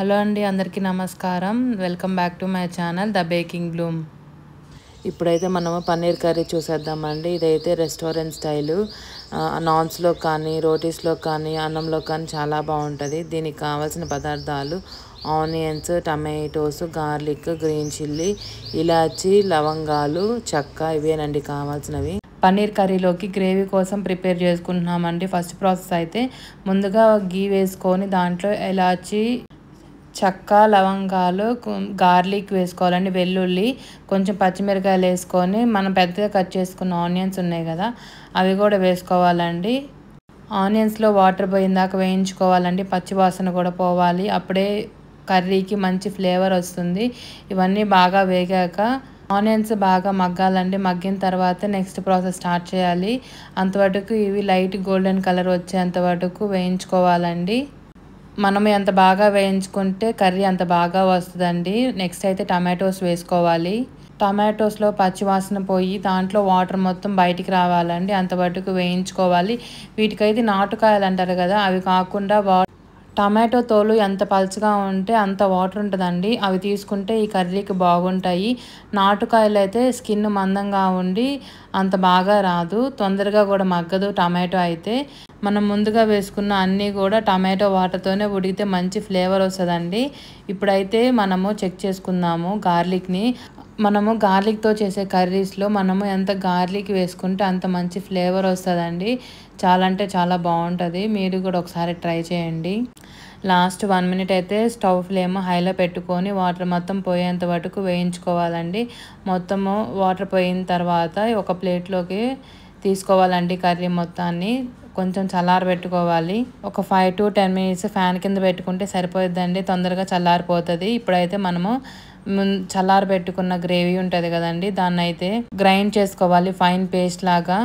Hello అండి, అందరికీ నమస్కారం. Welcome back to my channel the baking Bloom. ఇప్పుడైతే మనము పన్నీర్ కర్రీ చూసేద్దామండి. ఇదైతే రెస్టారెంట్ స్టైలు. నాన్స్లో కానీ, రోటీస్లో కానీ, అన్నంలో కానీ చాలా బాగుంటుంది. దీనికి కావాల్సిన పదార్థాలు onions, tomatoes, garlic, green chilli, ఇలాచి, లవంగాలు, చెక్క ఇవేనండి కావాల్సినవి. పన్నీర్ కర్రీలోకి గ్రేవీ కోసం ప్రిపేర్ చేసుకుంటున్నామండి. ఫస్ట్ ప్రాసెస్ అయితే ముందుగా గీ వేసుకొని దాంట్లో ఇలాచి, చెక్క, లవంగాలు, గార్లిక్ వేసుకోవాలండి, వెల్లుల్లి, కొంచెం పచ్చిమిరకాయలు వేసుకొని మనం పెద్దగా కట్ చేసుకున్న ఆనియన్స్ ఉన్నాయి కదా అవి కూడా వేసుకోవాలండి. ఆనియన్స్లో వాటర్ పోయిందాక వేయించుకోవాలండి, పచ్చివాసన కూడా పోవాలి. అప్పుడే కర్రీకి మంచి ఫ్లేవర్ వస్తుంది. ఇవన్నీ బాగా వేగాక ఆనియన్స్ బాగా మగ్గాలండి. మగ్గిన తర్వాత నెక్స్ట్ ప్రాసెస్ స్టార్ట్ చేయాలి. అంతవరకు ఇవి లైట్ గోల్డెన్ కలర్ వచ్చేంత వరకు వేయించుకోవాలండి. మనం ఎంత బాగా వేయించుకుంటే కర్రీ అంత బాగా వస్తుందండి. నెక్స్ట్ అయితే టమాటోస్ వేసుకోవాలి. టమాటోస్లో పచ్చివాసన పోయి దాంట్లో వాటర్ మొత్తం బయటికి రావాలండి, అంతవరకు వేయించుకోవాలి. వీటికైతే నాటుకాయలు అంటారు కదా అవి కాకుండా టమాటో తోలు ఎంత పలుచగా ఉంటే అంత వాటర్ ఉంటుందండి, అవి తీసుకుంటే ఈ కర్రీకి బాగుంటాయి. నాటుకాయలు అయితే స్కిన్ మందంగా ఉండి అంత బాగా రాదు, తొందరగా కూడా మగ్గదు. టమాటో అయితే మనం ముందుగా వేసుకున్న అన్నీ కూడా టమాటో వాటర్తోనే ఉడికితే మంచి ఫ్లేవర్ వస్తుందండి. ఇప్పుడైతే మనము చెక్ చేసుకుందాము గార్లిక్ని. మనము గార్లిక్తో చేసే కర్రీస్లో మనము ఎంత గార్లిక్ వేసుకుంటే అంత మంచి ఫ్లేవర్ వస్తుందండి. చాలా అంటే చాలా బాగుంటుంది. మీరు కూడా ఒకసారి ట్రై చేయండి. లాస్ట్ 1 మినిట్ అయితే స్టవ్ ఫ్లేమ్ హైలో పెట్టుకొని వాటర్ మొత్తం పోయేంత వరకు వేయించుకోవాలండి. మొత్తము వాటర్ పోయిన తర్వాత ఒక ప్లేట్లోకి తీసుకోవాలండి. కర్రీ మొత్తాన్ని కొంచెం చల్లారబెట్టుకోవాలి. ఒక 5 to 10 మినిట్స్ ఫ్యాన్ కింద పెట్టుకుంటే సరిపోతుందండి, తొందరగా చల్లారిపోతుంది. ఇప్పుడైతే మనము చల్లారబెట్టుకున్న గ్రేవీ ఉంటుంది కదండి, దాన్ని అయితే గ్రైండ్ చేసుకోవాలి ఫైన్ పేస్ట్ లాగా.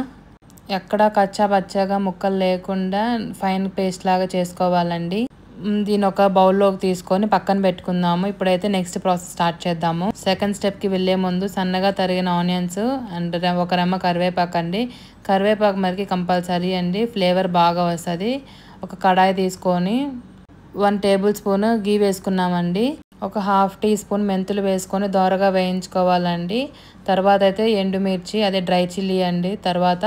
ఎక్కడ కచ్చా పచ్చాగా ముక్కలు లేకుండా ఫైన్ పేస్ట్ లాగా చేసుకోవాలండి. దీని ఒక బౌల్లోకి తీసుకొని పక్కన పెట్టుకుందాము. ఇప్పుడైతే నెక్స్ట్ ప్రాసెస్ స్టార్ట్ చేద్దాము. సెకండ్ స్టెప్కి వెళ్ళే ముందు సన్నగా తరిగిన ఆనియన్స్ అండ్ ఒక రెమ్మ కరివేపాకు అండి. కరివేపాకు మరికి కంపల్సరీ అండి, ఫ్లేవర్ బాగా వస్తుంది. ఒక కడాయి తీసుకొని 1 టేబుల్ స్పూన్ గీ వేసుకున్నామండి. ఒక 1/2 టీ స్పూన్ మెంతులు వేసుకొని దోరగా వేయించుకోవాలండి. తర్వాత అయితే ఎండుమిర్చి, అదే డ్రై చిల్లీ అండి. తర్వాత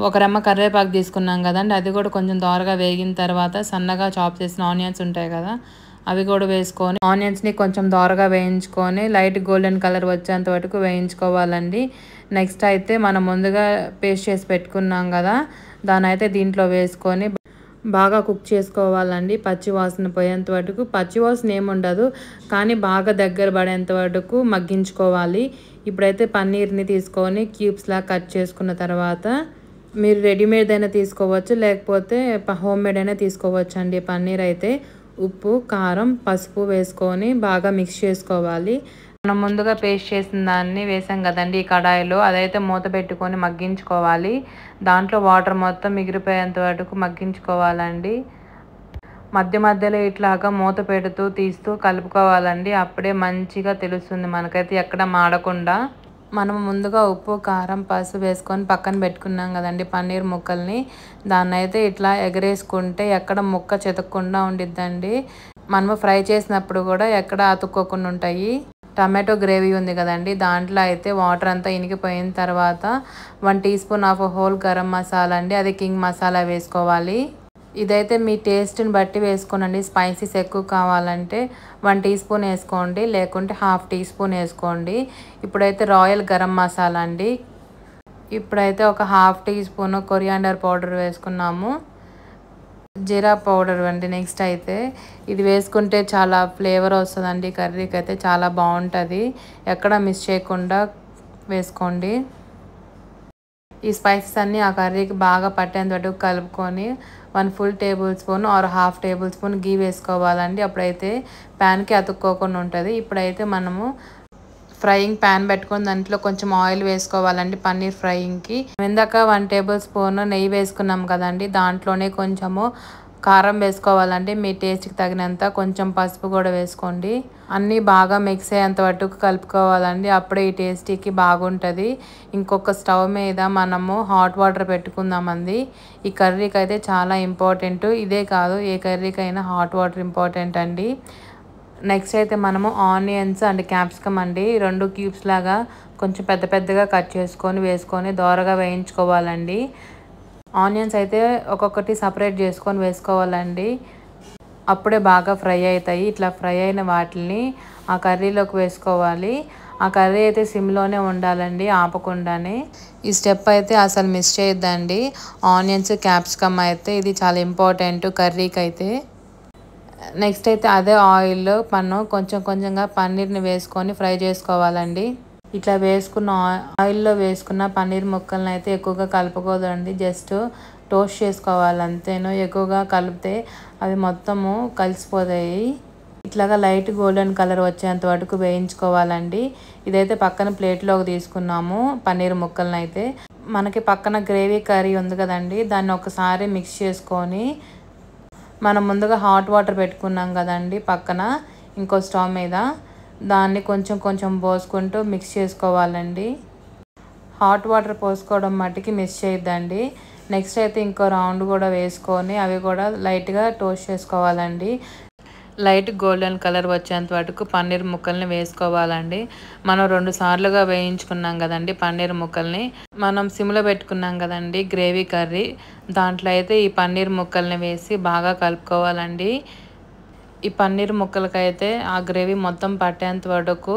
ఒక రెమ్మ కరివేపాకు తీసుకున్నాం కదండి, అది కూడా కొంచెం దోరగా వేగిన తర్వాత సన్నగా చాప్ చేసిన ఆనియన్స్ ఉంటాయి కదా అవి కూడా వేసుకొని ఆనియన్స్ని కొంచెం దోరగా వేయించుకొని లైట్ గోల్డెన్ కలర్ వచ్చేంత వరకు వేయించుకోవాలండి. నెక్స్ట్ అయితే మనం ముందుగా పేస్ట్ చేసి పెట్టుకున్నాం కదా దాని అయితే దీంట్లో వేసుకొని బాగా కుక్ చేసుకోవాలండి. పచ్చి వాసన పోయేంత వరకు. పచ్చి వాసన ఏముండదు కానీ బాగా దగ్గర పడేంత వరకు మగ్గించుకోవాలి. ఇప్పుడైతే పన్నీర్ని తీసుకొని క్యూబ్స్లా కట్ చేసుకున్న తర్వాత మీరు రెడీమేడ్ అయినా తీసుకోవచ్చు, లేకపోతే హోమ్ మేడ్ అయినా తీసుకోవచ్చు అండి. పన్నీర్ అయితే ఉప్పు, కారం, పసుపు వేసుకొని బాగా మిక్స్ చేసుకోవాలి. మనం ముందుగా పేస్ట్ చేసిన దాన్ని వేసాం కదండి ఈ కడాయిలో, అదైతే మూత పెట్టుకొని మగ్గించుకోవాలి. దాంట్లో వాటర్ మొత్తం మిగిలిపోయేంత వరకు మగ్గించుకోవాలండి. మధ్య మధ్యలో ఇట్లాగా మూత పెడుతూ తీస్తూ కలుపుకోవాలండి. అప్పుడే మంచిగా తెలుస్తుంది మనకైతే ఎక్కడ మాడకుండా. మనం ముందుగా ఉప్పు, కారం, పసుపు వేసుకొని పక్కన పెట్టుకున్నాం కదండి పన్నీర్ ముక్కల్ని, దాన్ని అయితే ఇట్లా ఎగరేసుకుంటే ఎక్కడ ముక్క చెతకకుండా ఉండిద్దండి. మనము ఫ్రై చేసినప్పుడు కూడా ఎక్కడ అతుక్కోకుండా ఉంటాయి. టమాటో గ్రేవీ ఉంది కదండి దాంట్లో అయితే వాటర్ అంతా ఇనికిపోయిన తర్వాత 1 teaspoon of whole garam masala అండి, అది కింగ్ మసాలా వేసుకోవాలి. ఇదైతే మీ టేస్ట్ని బట్టి వేసుకోనండి. స్పైసీస్ ఎక్కువ కావాలంటే 1 టీ స్పూన్ వేసుకోండి, లేకుంటే 1/2 టీ స్పూన్ వేసుకోండి. ఇప్పుడైతే రాయల్ గరం మసాలా అండి. ఇప్పుడైతే ఒక 1/2 టీ స్పూన్ కొరియాండర్ పౌడర్ వేసుకున్నాము. జీరా పౌడర్ అండి. నెక్స్ట్ అయితే ఇది వేసుకుంటే చాలా ఫ్లేవర్ వస్తుందండి కర్రీకి, అయితే చాలా బాగుంటుంది. ఎక్కడ మిస్ చేయకుండా వేసుకోండి. ఈ స్పైసెస్ అన్నీ ఆ కర్రీకి బాగా పట్టేంత వరకు కలుపుకొని 1 full table spoon or 1/2 table spoon ghee వేసుకోవాలండి. అప్పుడైతే ప్యాన్కి అతుక్కోకుండా ఉంటుంది. ఇప్పుడైతే మనము ఫ్రైయింగ్ ప్యాన్ పెట్టుకొని దాంట్లో కొంచెం ఆయిల్ వేసుకోవాలండి పన్నీర్ ఫ్రైయింగ్కి. ఇందాక 1 టేబుల్ స్పూన్ నెయ్యి వేసుకున్నాం కదండి, దాంట్లోనే కొంచెము కారం వేసుకోవాలండి, మీ టేస్ట్కి తగినంత. కొంచెం పసుపు కూడా వేసుకోండి. అన్నీ బాగా మిక్స్ అయ్యేంత వరకు కలుపుకోవాలండి, అప్పుడే ఈ టేస్టీకి బాగుంటుంది. ఇంకొక స్టవ్ మీద మనము హాట్ వాటర్ పెట్టుకుందామండి. ఈ కర్రీకి అయితే చాలా ఇంపార్టెంట్. ఇదే కాదు, ఏ కర్రీకైనా హాట్ వాటర్ ఇంపార్టెంట్ అండి. నెక్స్ట్ అయితే మనము ఆనియన్స్ అండ్ క్యాప్సికమ్ అండి 2 క్యూబ్స్ లాగా కొంచెం పెద్ద పెద్దగా కట్ చేసుకొని వేసుకొని దోరగా వేయించుకోవాలండి. ఆనియన్స్ అయితే ఒక్కొక్కటి సపరేట్ చేసుకొని వేసుకోవాలండి, అప్పుడే బాగా ఫ్రై అవుతాయి. ఇట్లా ఫ్రై అయిన వాటిని ఆ కర్రీలోకి వేసుకోవాలి. ఆ కర్రీ అయితే సిమ్లోనే ఉండాలండి, ఆపకుండానే. ఈ స్టెప్ అయితే అసలు మిస్ చేయొద్దండి. ఆనియన్స్ క్యాప్సికమ్ అయితే ఇది చాలా ఇంపార్టెంట్ కర్రీకి అయితే. నెక్స్ట్ అయితే అదే ఆయిల్లో మనం కొంచెం కొంచెంగా పన్నీర్ని వేసుకొని ఫ్రై చేసుకోవాలండి. ఇట్లా వేసుకున్న ఆయిల్లో వేసుకున్న పన్నీర్ ముక్కలను అయితే ఎక్కువగా కలుపుకోదండి, జస్ట్ టోస్ట్ చేసుకోవాలి అంతేను. ఎక్కువగా కలిపితే అవి మొత్తము కలిసిపోతాయి. ఇట్లాగా లైట్ గోల్డెన్ కలర్ వచ్చేంత వరకు వేయించుకోవాలండి. ఇదైతే పక్కన ప్లేట్లోకి తీసుకున్నాము పన్నీర్ ముక్కలను అయితే. మనకి పక్కన గ్రేవీ కర్రీ ఉంది కదండి, దాన్ని ఒకసారి మిక్స్ చేసుకొని మనం ముందుగా హాట్ వాటర్ పెట్టుకున్నాం కదండి పక్కన ఇంకో స్టవ్ మీద, దాన్ని కొంచెం కొంచెం పోసుకుంటూ మిక్స్ చేసుకోవాలండి. హాట్ వాటర్ పోసుకోవడం మట్టికి మిక్స్ చేయొద్దండి. నెక్స్ట్ అయితే ఇంకో రౌండ్ కూడా వేసుకొని అవి కూడా లైట్గా టోస్ట్ చేసుకోవాలండి. లైట్ గోల్డెన్ కలర్ వచ్చేంత వరకు పన్నీర్ ముక్కల్ని వేసుకోవాలండి. మనం 2 సార్లుగా వేయించుకున్నాం కదండి పన్నీర్ ముక్కల్ని. మనం సిమ్లో పెట్టుకున్నాం కదండి గ్రేవీ కర్రీ, దాంట్లో అయితే ఈ పన్నీర్ ముక్కల్ని వేసి బాగా కలుపుకోవాలండి. ఈ పన్నీర్ ముక్కలకైతే ఆ గ్రేవీ మొత్తం పట్టేంత వరకు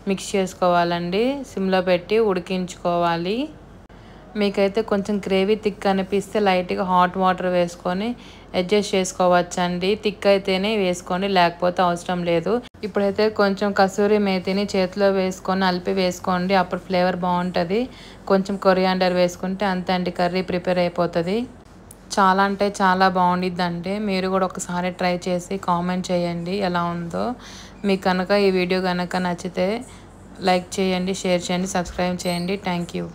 మిక్స్ చేసుకోవాలండి, సిమ్లో పెట్టి ఉడికించుకోవాలి. మీకైతే కొంచెం గ్రేవీ థిక్ అనిపిస్తే లైట్గా హాట్ వాటర్ వేసుకొని అడ్జస్ట్ చేసుకోవచ్చండి. థిక్ అయితేనే వేసుకోండి, లేకపోతే అవసరం లేదు. ఇప్పుడైతే కొంచెం కసూరి మేతిని చేతిలో వేసుకొని అలిపి వేసుకోండి, అప్పుడు ఫ్లేవర్ బాగుంటుంది. కొంచెం కొరియాండర్ వేసుకుంటే అంతే అండి, కర్రీ ప్రిపేర్ అయిపోతుంది. చాలా అంటే చాలా బాగుండిద్దండి. మీరు కూడా ఒకసారి ట్రై చేసి కామెంట్ చేయండి ఎలా ఉందో. మీకు కనుక ఈ వీడియో కనుక నచ్చితే లైక్ చేయండి, షేర్ చేయండి, సబ్స్క్రైబ్ చేయండి. Thank you.